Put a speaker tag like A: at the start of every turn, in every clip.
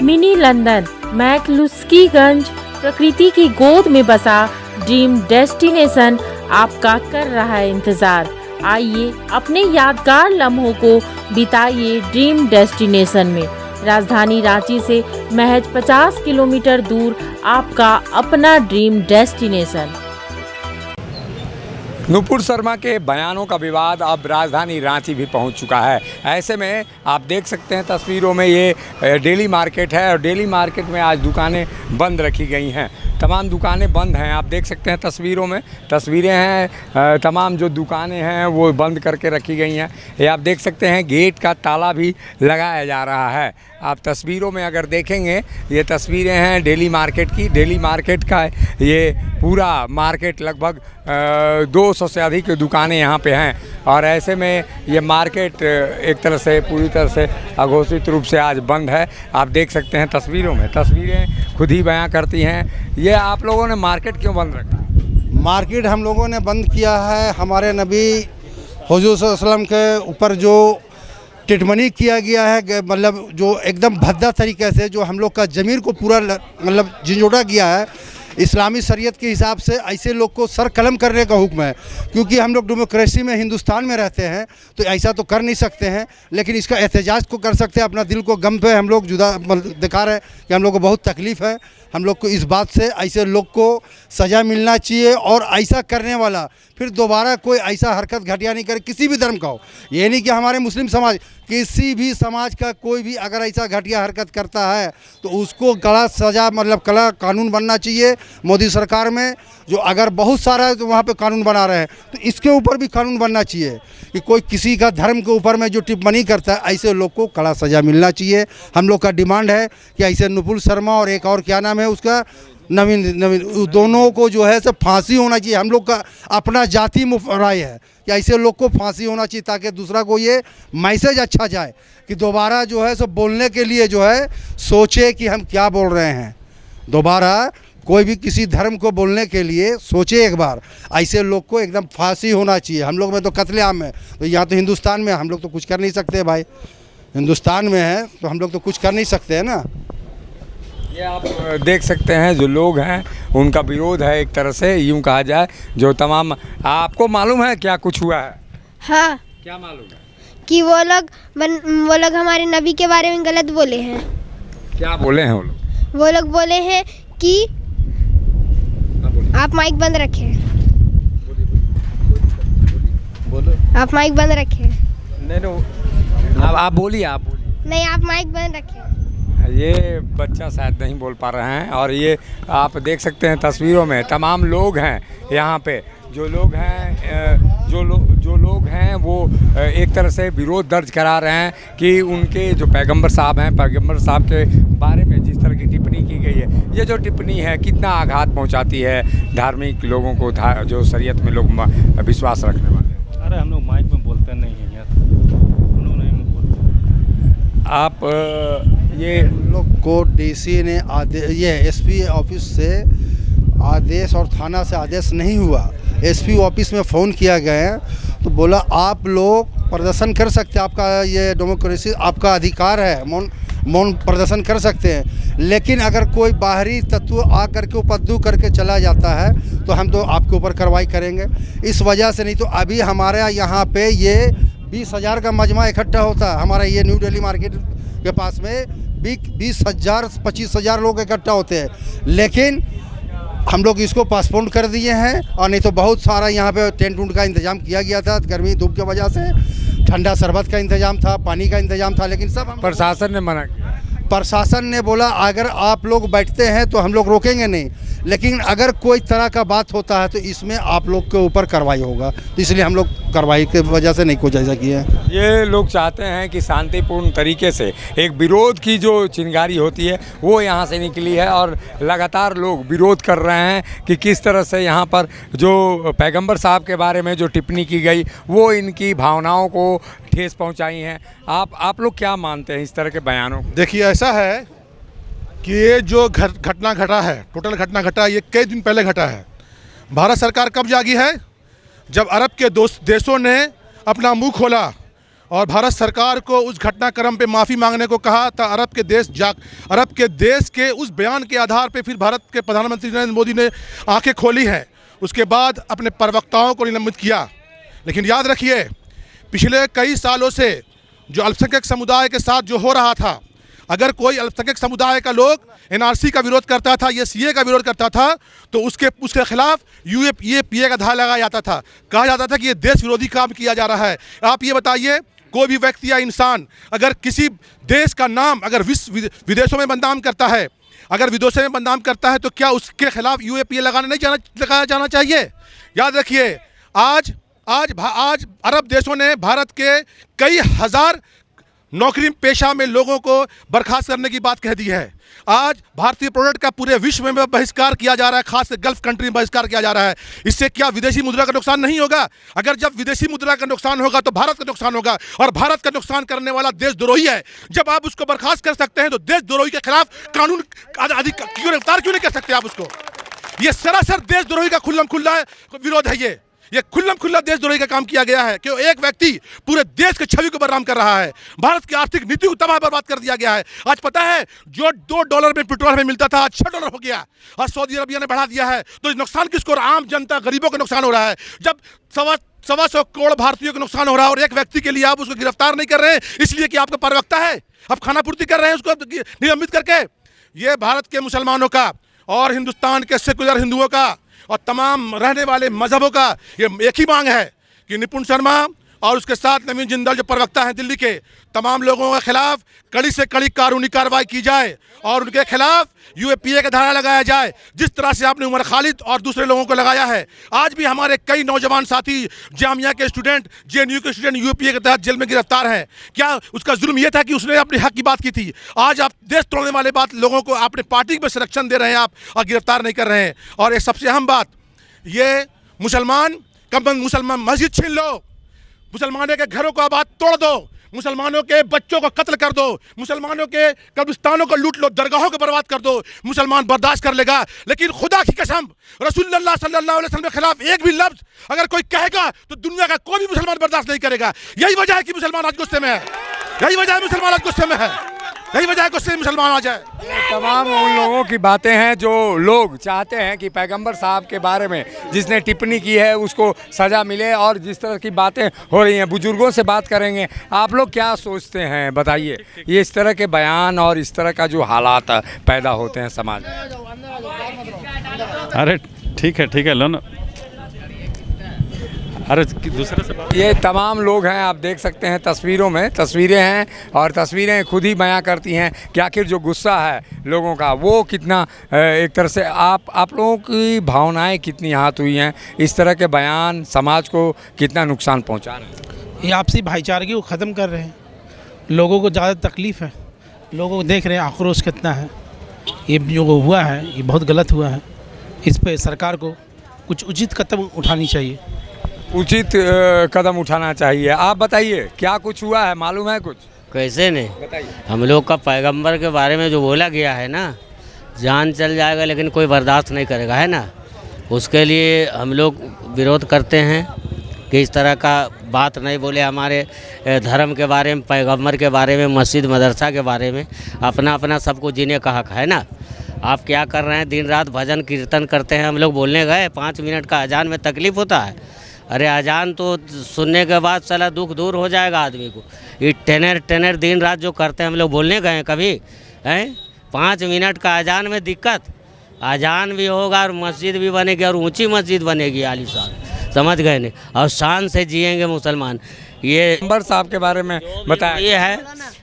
A: Mini London McCluskieganj प्रकृति की गोद में बसा ड्रीम डेस्टिनेशन आपका कर रहा है इंतजार। आइए अपने यादगार लम्हों को बिताइए ड्रीम डेस्टिनेशन में। राजधानी रांची से महज 50 किलोमीटर दूर आपका अपना ड्रीम डेस्टिनेशन।
B: नुपुर शर्मा के बयानों का विवाद अब राजधानी रांची भी पहुंच चुका है। ऐसे में आप देख सकते हैं तस्वीरों में ये डेली मार्केट है और डेली मार्केट में आज दुकानें बंद रखी गई हैं। तमाम दुकानें बंद हैं। आप देख सकते हैं तस्वीरों में तस्वीरें हैं, तमाम जो दुकानें हैं वो बंद करके रखी गई हैं। ये आप देख सकते हैं गेट का ताला भी लगाया जा रहा है। आप तस्वीरों में अगर देखेंगे ये तस्वीरें हैं डेली मार्केट की। डेली मार्केट का ये पूरा मार्केट लगभग 200 से अधिक दुकानें यहाँ पे हैं और ऐसे में ये मार्केट एक तरह से पूरी तरह से अघोषित रूप से आज बंद है। आप देख सकते हैं तस्वीरों में, तस्वीरें खुद ही बयां करती हैं। ये आप लोगों ने मार्केट क्यों बंद रखा?
C: मार्केट हम लोगों ने बंद किया है, हमारे नबी हुजूर सल्लल्लाहु अलैहि वसल्लम के ऊपर जो टिप्पणी किया गया है, मतलब जो एकदम भद्दा तरीके से जो हम लोग का ज़मीर को पूरा मतलब झंझोड़ा गया है। इस्लामी शरीयत के हिसाब से ऐसे लोग को सर कलम करने का हुक्म है, क्योंकि हम लोग डेमोक्रेसी में हिंदुस्तान में रहते हैं तो ऐसा तो कर नहीं सकते हैं, लेकिन इसका एहतजाज को कर सकते हैं। अपना दिल को गम पे हम लोग जुदा दिखा रहे हैं कि हम लोग को बहुत तकलीफ़ है। हम लोग को इस बात से ऐसे लोग को सज़ा मिलना चाहिए और ऐसा करने वाला फिर दोबारा कोई ऐसा हरकत घटिया नहीं करे, किसी भी धर्म का हो। ये नहीं कि हमारे मुस्लिम समाज, किसी भी समाज का कोई भी अगर ऐसा घटिया हरकत करता है तो उसको कड़ा सज़ा मतलब कड़ा कानून बनना चाहिए। मोदी सरकार में जो अगर बहुत सारा तो वहाँ पे कानून बना रहे हैं तो इसके ऊपर भी कानून बनना चाहिए कि कोई किसी का धर्म के ऊपर में जो टिप्पणी करता है ऐसे लोग को कड़ा सज़ा मिलना चाहिए। हम लोग का डिमांड है कि ऐसे नुपुर शर्मा और एक और क्या नाम है उसका नवीन दोनों को जो है सब फांसी होना चाहिए। हम लोग का अपना जाति राय है कि ऐसे लोग को फांसी होना चाहिए ताकि दूसरा को ये मैसेज अच्छा जाए कि दोबारा जो है सब बोलने के लिए जो है सोचे कि हम क्या बोल रहे हैं। दोबारा कोई भी किसी धर्म को बोलने के लिए सोचे एक बार। ऐसे लोग को एकदम फांसी होना चाहिए। हम लोग में तो कत्लेआम है, तो यहाँ तो हिंदुस्तान में हम लोग तो कुछ कर नहीं सकते भाई। हिंदुस्तान में है तो हम लोग तो कुछ कर नहीं सकते हैं ना।
B: ये आप देख सकते हैं जो लोग हैं उनका विरोध है एक तरह से, यूं कहा जाए। जो तमाम आपको मालूम है क्या कुछ हुआ है?
D: हाँ,
B: क्या मालूम है?
D: कि वो लोग हमारे नबी के बारे में गलत बोले हैं।
B: क्या बोले हैं
D: वो लोग बोले हैं कि आप माइक बंद रखें।
B: बोलो।
D: आप माइक बंद रखें।
B: नहीं, आप बोलिए, आप बोलिए।
D: नहीं, आप माइक बंद रखें।
B: ये बच्चा शायद नहीं बोल पा रहे हैं और ये आप देख सकते हैं तस्वीरों में तमाम लोग हैं यहाँ पे। जो लोग हैं जो लोग हैं वो एक तरह से विरोध दर्ज करा रहे हैं कि उनके जो पैगंबर साहब हैं, पैगंबर साहब के बारे में जिस तरह की टिप्पणी की गई है, ये जो टिप्पणी है कितना आघात पहुंचाती है धार्मिक लोगों को, जो शरीयत में लोग विश्वास रखने वाले।
E: अरे हम लोग माइक में बोलते नहीं हैं यार, हम लोग नहीं बोलते।
B: आप ये
C: लोग को डीसी ने ये एसपी ऑफिस से आदेश और थाना से आदेश नहीं हुआ। एसपी ऑफिस में फ़ोन किया गया तो बोला आप लोग प्रदर्शन कर सकते हैं, आपका ये डेमोक्रेसी आपका अधिकार है, मौन प्रदर्शन कर सकते हैं, लेकिन अगर कोई बाहरी तत्व आ करके उपद्रव करके चला जाता है तो हम तो आपके ऊपर कार्रवाई करेंगे। इस वजह से नहीं तो अभी हमारे यहाँ पे ये 20,000 का मजमा इकट्ठा होता है। हमारा ये न्यू दिल्ली मार्केट के पास में 20,000 25,000 लोग इकट्ठा होते हैं, लेकिन हम लोग इसको पोस्टपोन कर दिए हैं। और नहीं तो बहुत सारा यहाँ पे टेंट उंट का इंतजाम किया गया था, गर्मी धूप की वजह से ठंडा शरबत का इंतजाम था, पानी का इंतजाम था, लेकिन सब
B: प्रशासन ने मना किया।
C: प्रशासन ने बोला अगर आप लोग बैठते हैं तो हम लोग रोकेंगे नहीं, लेकिन अगर कोई तरह का बात होता है तो इसमें आप लोग के ऊपर कार्रवाई होगा। तो इसलिए हम लोग कार्रवाई की वजह से नहीं कुछ ऐसा किया।
B: ये लोग चाहते हैं कि शांतिपूर्ण तरीके से एक विरोध की जो चिंगारी होती है वो यहाँ से निकली है और लगातार लोग विरोध कर रहे हैं कि किस तरह से यहाँ पर जो पैगंबर साहब के बारे में जो टिप्पणी की गई वो इनकी भावनाओं को ठेस पहुँचाई हैं। आप लोग क्या मानते हैं इस तरह के बयानों को?
F: देखिए ऐसा है कि ये जो घटना घटा है, टोटल घटना घटा ये कई दिन पहले घटा है। भारत सरकार कब जागी है? जब अरब के देशों ने अपना मुंह खोला और भारत सरकार को उस घटनाक्रम पे माफ़ी मांगने को कहा था। अरब के देश के उस बयान के आधार पे फिर भारत के प्रधानमंत्री नरेंद्र मोदी ने आंखें खोली हैं। उसके बाद अपने प्रवक्ताओं को निलंबित किया। लेकिन याद रखिए, पिछले कई सालों से जो अल्पसंख्यक समुदाय के साथ जो हो रहा था, अगर कोई अल्पसंख्यक समुदाय का लोग एनआरसी का विरोध करता था, ये सीए का विरोध करता था, तो उसके खिलाफ यूएपीए का धारा लगाया जाता था। कहा जाता था कि ये देश विरोधी काम किया जा रहा है। आप ये बताइए, कोई भी व्यक्ति या इंसान अगर किसी देश का नाम अगर विदेशों में बदनाम करता है, अगर विदेशों में बदनाम करता है, तो क्या उसके खिलाफ यूएपीए लगाया जाना चाहिए? याद रखिए, आज अरब देशों ने भारत के कई हज़ार नौकरी पेशा में लोगों को बर्खास्त करने की बात कह दी है। आज भारतीय प्रोडक्ट का पूरे विश्व में बहिष्कार किया जा रहा है, खासकर गल्फ कंट्री में बहिष्कार किया जा रहा है। इससे क्या विदेशी मुद्रा का नुकसान नहीं होगा? अगर जब विदेशी मुद्रा का नुकसान होगा तो भारत का नुकसान होगा, और भारत का नुकसान करने वाला देशद्रोही है। जब आप उसको बर्खास्त कर सकते हैं तो देशद्रोही के खिलाफ कानून गिरफ्तार क्यों नहीं कर सकते आप उसको? ये सरासर देशद्रोही का खुल्ला विरोध है। ये खुल्ला देशद्रोही का काम किया गया है कि एक व्यक्ति पूरे देश की छवि को बदनाम कर रहा है। भारत की आर्थिक नीति को तबाह बर्बाद कर दिया गया है। आज पता है, जो $2 में पेट्रोल हमें मिलता था, आज $6 हो गया। आज सऊदी अरबिया ने बढ़ा दिया है। तो नुकसान किसको? आम जनता, गरीबों को नुकसान हो रहा है। जब 125 करोड़ भारतीयों को नुकसान हो रहा है और एक व्यक्ति के लिए आप उसको गिरफ्तार नहीं कर रहे हैं, इसलिए कि आपका प्रवक्ता है, आप खाना पूर्ति कर रहे हैं उसको निलंबित करके। ये भारत के मुसलमानों का और हिंदुस्तान के सेकुलर हिंदुओं का और तमाम रहने वाले मजहबों का ये एक ही मांग है कि निपुण शर्मा और उसके साथ नवीन जिंदल जो प्रवक्ता हैं दिल्ली के, तमाम लोगों के खिलाफ कड़ी से कड़ी कानूनी कार्रवाई की जाए और उनके खिलाफ यूएपीए का धारा लगाया जाए, जिस तरह से आपने उमर खालिद और दूसरे लोगों को लगाया है। आज भी हमारे कई नौजवान साथी, जामिया के स्टूडेंट, जेएनयू के स्टूडेंट यूएपीए के तहत जेल में गिरफ्तार हैं। क्या उसका जुर्म यह था कि उसने अपने हक की बात की थी? आज आप देश तोड़ने वाले बात लोगों को अपने पार्टी में संरक्षण दे रहे हैं आप, और गिरफ्तार नहीं कर रहे हैं। और एक सबसे अहम बात, ये मुसलमान मस्जिद छीन लो, मुसलमानों के घरों को आबाद तोड़ दो, मुसलमानों के बच्चों को कत्ल कर दो, मुसलमानों के कब्रिस्तानों को लूट लो, दरगाहों को बर्बाद कर दो, मुसलमान बर्दाश्त कर लेगा। लेकिन खुदा की कसम, रसूलुल्लाह सल्लल्लाहु अलैहि वसल्लम के खिलाफ एक भी लफ्ज अगर कोई कहेगा तो दुनिया का कोई भी मुसलमान बर्दाश्त नहीं करेगा। यही वजह है कि मुसलमान आज गुस्से में है। यही वजह है मुसलमान आज गुस्से में है। यही वजह है गुस्से में मुसलमान आ जाए।
B: तमाम उन लोगों की बातें हैं जो लोग चाहते हैं कि पैगंबर साहब के बारे में जिसने टिप्पणी की है उसको सज़ा मिले, और जिस तरह की बातें हो रही हैं, बुजुर्गों से बात करेंगे। आप लोग क्या सोचते हैं, बताइए। ये इस तरह के बयान और इस तरह का जो हालात पैदा होते हैं समाज में।
E: अरे ठीक है लो ना। अरे दूसरे से बात।
B: ये तमाम लोग हैं, आप देख सकते हैं तस्वीरों में, तस्वीरें हैं और तस्वीरें खुद ही बयां करती हैं कि आखिर जो गुस्सा है लोगों का वो कितना एक तरह से आप लोगों की भावनाएं कितनी आहत हुई हैं। इस तरह के बयान समाज को कितना नुकसान पहुंचा रहे हैं।
G: ये आपसी भाईचारगी को ख़त्म कर रहे हैं। लोगों को ज़्यादा तकलीफ़ है, लोगों को देख रहे हैं आक्रोश कितना है। ये जो हुआ है ये बहुत गलत हुआ है। इस पर सरकार को कुछ उचित कदम उठानी चाहिए।
B: उचित कदम उठाना चाहिए। आप बताइए क्या कुछ हुआ है, मालूम है कुछ?
H: कैसे नहीं,
B: बताइए।
H: हम लोग का पैगंबर के बारे में जो बोला गया है ना, जान चल जाएगा लेकिन कोई बर्दाश्त नहीं करेगा, है ना। उसके लिए हम लोग विरोध करते हैं कि इस तरह का बात नहीं बोले। हमारे धर्म के बारे में, पैगंबर के बारे में, मस्जिद मदरसा के बारे में, अपना अपना सबको जीने का हक है ना। आप क्या कर रहे हैं, दिन रात भजन कीर्तन करते हैं। हम लोग बोलने गए 5 मिनट का अजान में तकलीफ़ होता है। अरे अजान तो सुनने के बाद साला दुख दूर हो जाएगा आदमी को। ये टेनर दिन रात जो करते हैं, हम लोग बोलने गए कभी हैं? 5 मिनट का अजान में दिक्कत, अजान भी होगा और मस्जिद भी बनेगी और ऊंची मस्जिद बनेगी आलीशान, समझ गए नहीं। और शान से जिएंगे मुसलमान। ये
B: पैगंबर साहब के बारे में बताया
H: ये है,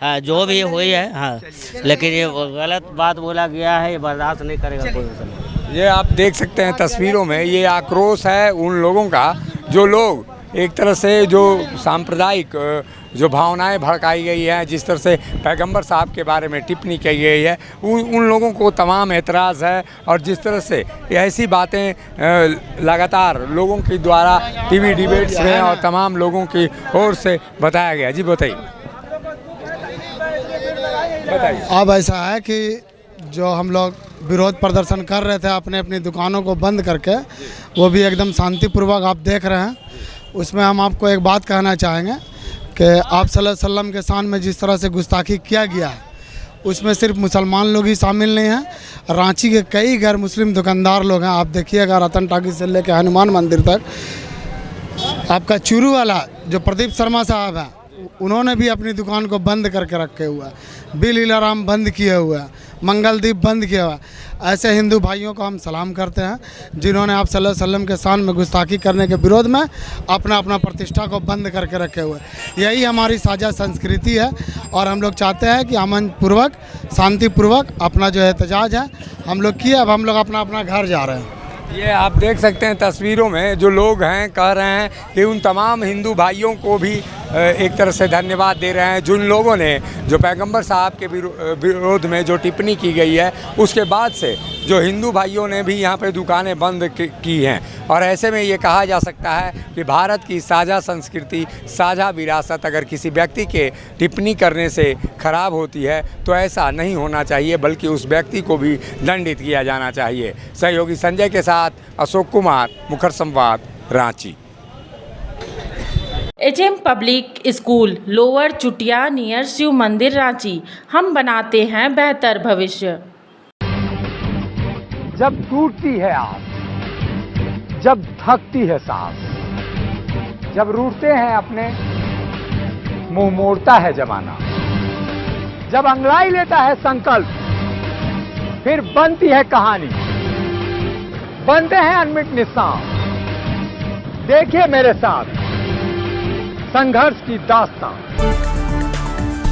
H: हाँ, जो भी हुई है, हाँ, लेकिन ये गलत बात बोला गया है, ये बर्दाश्त नहीं करेगा कोई मुसलमान।
B: ये आप देख सकते हैं तस्वीरों में, ये आक्रोश है उन लोगों का जो लोग एक तरह से जो सांप्रदायिक जो भावनाएं भड़काई गई हैं, जिस तरह से पैगंबर साहब के बारे में टिप्पणी की गई है, उन लोगों को तमाम एतराज़ है। और जिस तरह से ऐसी बातें लगातार लोगों के द्वारा टीवी डिबेट्स में और तमाम लोगों की ओर से बताया गया। जी बताइए।
C: अब ऐसा है कि जो हम लोग विरोध प्रदर्शन कर रहे थे अपने अपनी दुकानों को बंद करके, वो भी एकदम शांतिपूर्वक आप देख रहे हैं। उसमें हम आपको एक बात कहना चाहेंगे
I: कि आप सल्लल्लाहु अलैहि वसल्लम के शान में जिस तरह से गुस्ताखी किया गया है उसमें सिर्फ मुसलमान लोग ही शामिल नहीं हैं। रांची के कई गैर मुस्लिम दुकानदार लोग हैं। आप देखिएगा रतन टाकी से लेकर हनुमान मंदिर तक, आपका चूरू वाला जो प्रदीप शर्मा साहब हैं उन्होंने भी अपनी दुकान को बंद करके रखे हुआ है। बिल इलाराम बंद किए हुए हैं, मंगलदीप बंद किया हुआ है। ऐसे हिंदू भाइयों को हम सलाम करते हैं जिन्होंने आप सल्लल्लाहु अलैहि वसल्लम के शान में गुस्ताखी करने के विरोध में अपना अपना प्रतिष्ठा को बंद करके रखे हुए। यही हमारी साझा संस्कृति है और हम लोग चाहते हैं कि अमन पूर्वक शांतिपूर्वक अपना जो एहतजाज है हम लोग किए। अब हम लोग अपना अपना घर जा रहे हैं।
B: ये आप देख सकते हैं तस्वीरों में जो लोग हैं कह रहे हैं कि उन तमाम हिंदू भाइयों को भी एक तरह से धन्यवाद दे रहे हैं जिन लोगों ने जो पैगंबर साहब के विरोध में जो टिप्पणी की गई है उसके बाद से जो हिंदू भाइयों ने भी यहाँ पे दुकानें बंद की हैं। और ऐसे में ये कहा जा सकता है कि भारत की साझा संस्कृति, साझा विरासत अगर किसी व्यक्ति के टिप्पणी करने से ख़राब होती है तो ऐसा नहीं होना चाहिए, बल्कि उस व्यक्ति को भी दंडित किया जाना चाहिए। सहयोगी संजय के साथ अशोक कुमार, मुखर संवाद, Ranchi.
A: HM public school, lower Chutia near Shiv Mandir, Ranchi. हम बनाते हैं बेहतर भविष्य।
B: जब टूटती है आस, जब थकती है सांस, जब रूठते हैं अपने, मुंह मोड़ता है जमाना, जब अंगड़ाई लेता है संकल्प, फिर बनती है कहानी, बनते हैं अनमिट निशान। देखिए मेरे साथ संघर्ष की दास्तां।